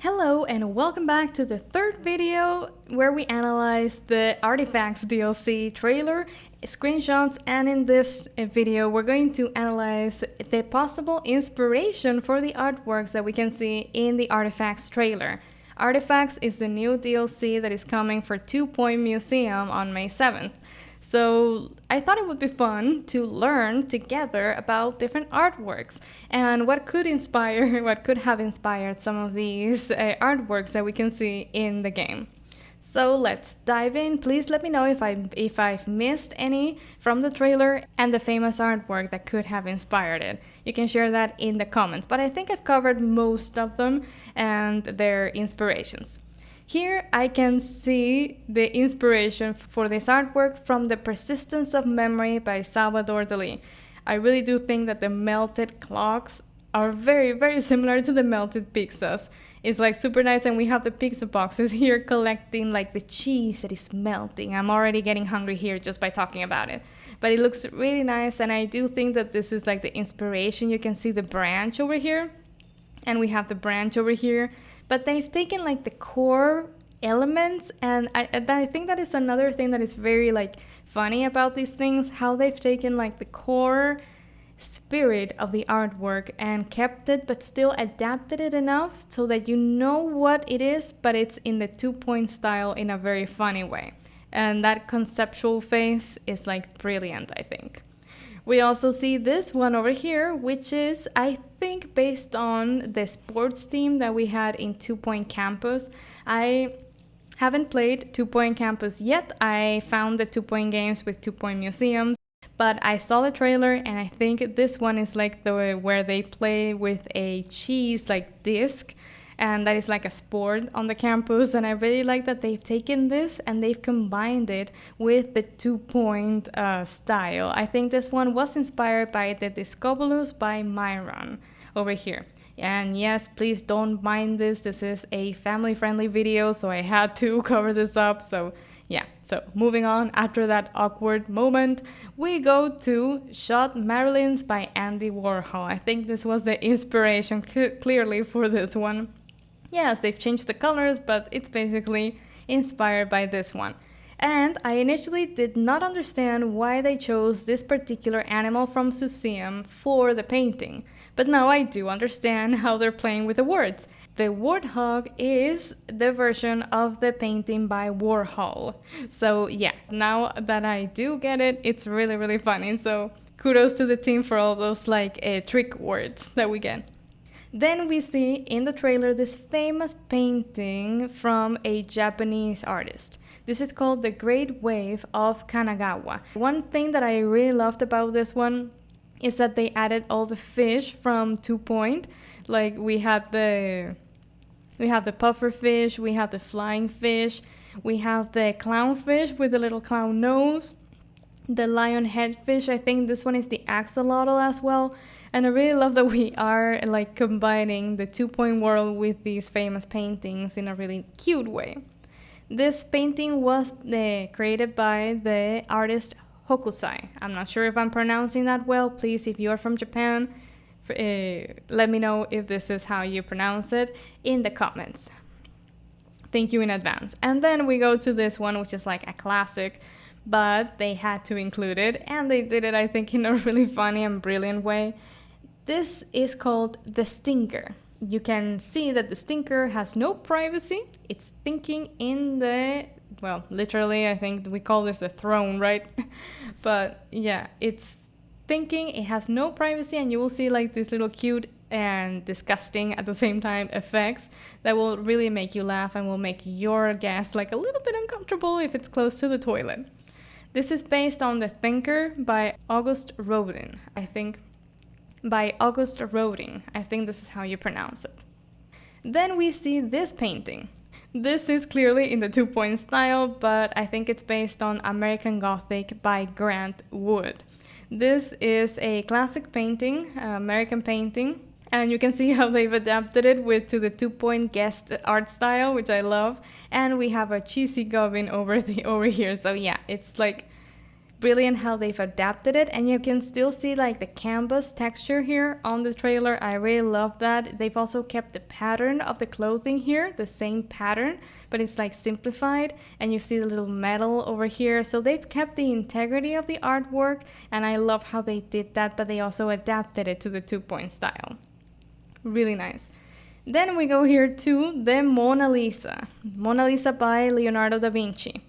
Hello and welcome back to the third video where we analyze the Arty-Facts DLC trailer, screenshots, and in this video we're going to analyze the possible inspiration for the artworks that we can see in the Arty-Facts trailer. Arty-Facts is the new DLC that is coming for 2 Point Museum on May 7th. So I thought it would be fun to learn together about different artworks and what could have inspired some of these artworks that we can see in the game. So let's dive in. Please let me know if I've missed any from the trailer and the famous artwork that could have inspired it. You can share that in the comments, but I think I've covered most of them and their inspirations. Here I can see the inspiration for this artwork from The Persistence of Memory by Salvador Dali. I really do think that the melted clocks are very, very similar to the melted pizzas. It's like super nice, and we have the pizza boxes here collecting like the cheese that is melting. I'm already getting hungry here just by talking about it. But it looks really nice, and I do think that this is like the inspiration. You can see the branch over here, and we have the branch over here. But they've taken like the core elements, and I think that is another thing that is very like funny about these things, how they've taken like the core spirit of the artwork and kept it but still adapted it enough so that you know what it is, but it's in the 2 Point style in a very funny way. And that conceptual phase is like brilliant, I think. We also see this one over here, which is, I think, based on the sports team that we had in 2 Point Campus. I haven't played 2 Point Campus yet. I found the 2 Point games with 2 Point Museums, but I saw the trailer and I think this one is like the where they play with a cheese like disc, and that is like a sport on the campus, and I really like that they've taken this and they've combined it with the 2 Point style. I think this one was inspired by the Discobolus by Myron over here. And yes, please don't mind this. This is a family-friendly video, so I had to cover this up. So yeah, so moving on, after that awkward moment, we go to Shot Marilyn's by Andy Warhol. I think this was the inspiration clearly for this one. Yes, they've changed the colors, but it's basically inspired by this one. And I initially did not understand why they chose this particular animal from Museum for the painting. But now I do understand how they're playing with the words. The warthog is the version of the painting by Warhol. So yeah, now that I do get it, it's really, really funny. So kudos to the team for all those like trick words that we get. Then we see in the trailer this famous painting from a Japanese artist. This is called The Great Wave of Kanagawa. One thing that I really loved about this one is that they added all the fish from 2 Point. Like we have the puffer fish, we have the flying fish, we have the clownfish with the little clown nose, the lion head fish. I think this one is the axolotl as well. And I really love that we are like combining the 2 Point world with these famous paintings in a really cute way. This painting was created by the artist Hokusai. I'm not sure if I'm pronouncing that well. Please, if you're from Japan, let me know if this is how you pronounce it in the comments. Thank you in advance. And then we go to this one, which is like a classic, but they had to include it, and they did it, I think, in a really funny and brilliant way. This is called the Stinker. You can see that the Stinker has no privacy. It's thinking in the, well, literally, I think we call this the throne, right? But yeah, it's thinking, it has no privacy, and you will see like this little cute and disgusting at the same time effects that will really make you laugh and will make your guest like a little bit uncomfortable if it's close to the toilet. This is based on The Thinker by August Rodin, I think. By August Rodin. I think this is how you pronounce it. Then we see this painting. This is clearly in the 2 Point style, but I think it's based on American Gothic by Grant Wood. This is a classic painting, American painting, and you can see how they've adapted it to the 2 Point guest art style, which I love. And we have a cheesy goblin over here. So yeah, it's like brilliant how they've adapted it, and you can still see like the canvas texture here on the trailer. I really love that. They've also kept the pattern of the clothing here, the same pattern, but it's like simplified, and you see the little metal over here. So they've kept the integrity of the artwork, and I love how they did that, but they also adapted it to the 2-point style. Really nice. Then we go here to the Mona Lisa. Mona Lisa by Leonardo da Vinci.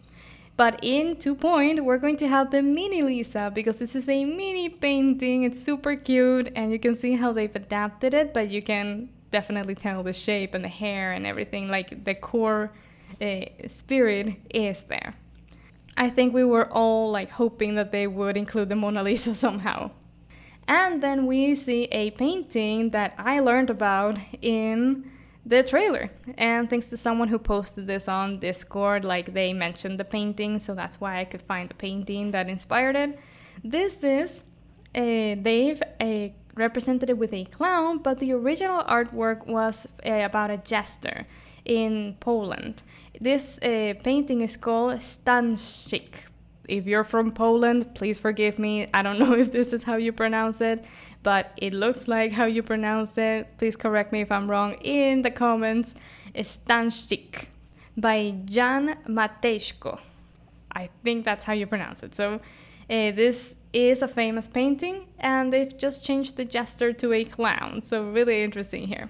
But in 2-point, we're going to have the Mini Lisa, because this is a mini painting. It's super cute, and you can see how they've adapted it, but you can definitely tell the shape and the hair and everything, like the core spirit is there. I think we were all like hoping that they would include the Mona Lisa somehow. And then we see a painting that I learned about in the trailer, and thanks to someone who posted this on Discord, like they mentioned the painting, so that's why I could find the painting that inspired it. This is they've represented it with a clown, but the original artwork was about a jester in Poland. This painting is called Stańczyk. If you're from Poland, please forgive me. I don't know if this is how you pronounce it, but it looks like how you pronounce it. Please correct me if I'm wrong in the comments. Stańczyk by Jan Matejko. I think that's how you pronounce it. So this is a famous painting, and they've just changed the jester to a clown. So really interesting here.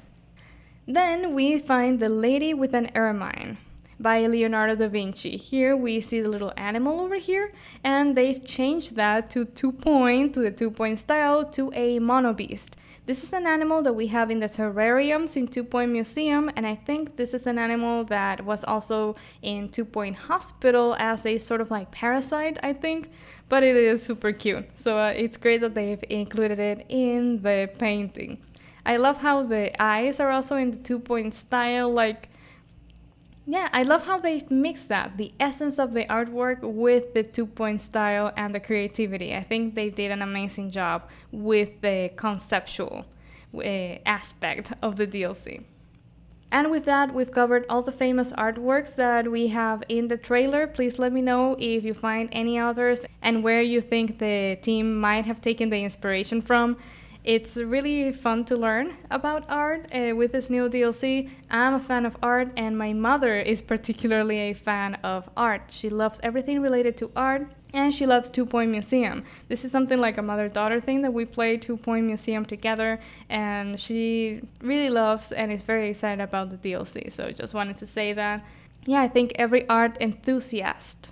Then we find The Lady with an Ermine by Leonardo da Vinci. Here we see the little animal over here, and they've changed that to the 2-point style, to a monobeast. This is an animal that we have in the terrariums in 2-point Museum, and I think this is an animal that was also in 2-point Hospital as a sort of like parasite, I think, but it is super cute. So it's great that they've included it in the painting. I love how the eyes are also in the 2-point style, like, yeah, I love how they mix that, the essence of the artwork with the 2-point style and the creativity. I think they did an amazing job with the conceptual aspect of the DLC. And with that, we've covered all the famous artworks that we have in the trailer. Please let me know if you find any others and where you think the team might have taken the inspiration from. It's really fun to learn about art with this new DLC. I'm a fan of art, and my mother is particularly a fan of art. She loves everything related to art, and she loves 2-point Museum. This is something like a mother-daughter thing that we play 2-point Museum together, and she really loves and is very excited about the DLC. So just wanted to say that. Yeah, I think every art enthusiast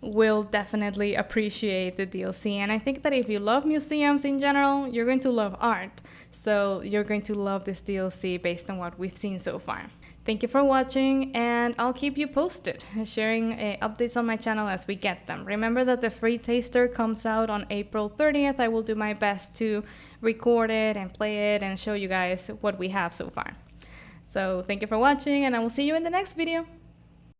will definitely appreciate the DLC, and I think that if you love museums in general, you're going to love art, so you're going to love this DLC based on what we've seen so far. Thank you for watching, and I'll keep you posted, sharing updates on my channel as we get them. Remember that the free taster comes out on April 30th. I will do my best to record it and play it and show you guys what we have so far. So thank you for watching, and I will see you in the next video.